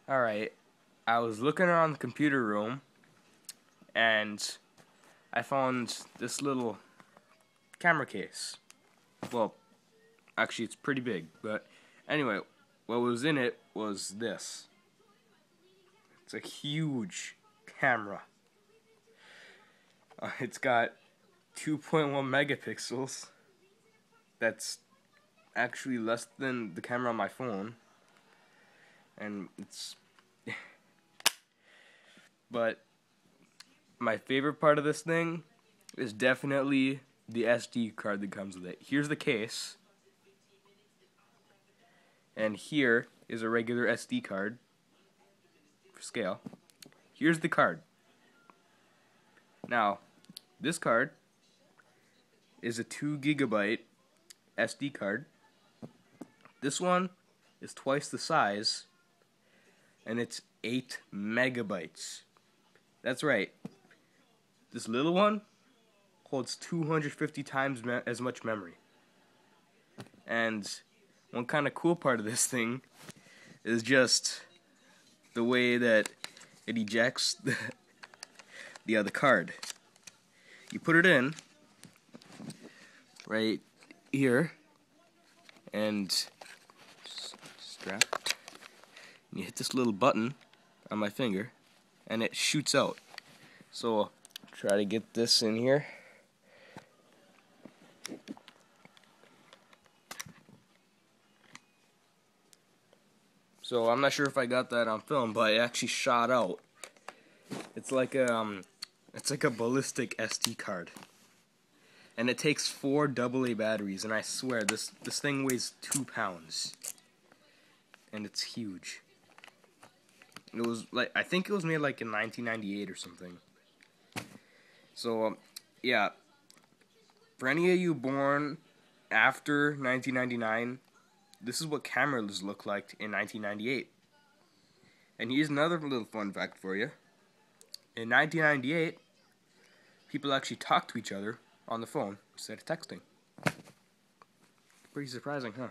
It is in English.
Alright, I was looking around the computer room and I found this little camera case. Well, actually it's pretty big, but anyway, what was in it was this. It's a huge camera. It's got 2.1 megapixels. That's actually less than the camera on my phone. And it's but my favorite part of this thing is definitely the SD card that comes with it. Here's the case, and here is a regular SD card for scale. Here's the card. Now, this card is a 2 gigabyte SD card. This one is twice the size, and it's 8 megabytes. That's right. This little one holds 250 times as much memory. And one kind of cool part of this thing is just the way that it ejects the other card. You put it in right here and strap it. You hit this little button on my finger and it shoots out. So I'll try to get this in here. So I'm not sure if I got that on film, but it actually shot out. It's like a ballistic SD card. And it takes 4 AA batteries, and I swear this thing weighs 2 pounds. And it's huge. It was like, I think it was made like in 1998 or something. So yeah, for any of you born after 1999, this is what cameras looked like in 1998. And here's another little fun fact for you. In 1998, people actually talked to each other on the phone instead of texting. Pretty surprising, huh?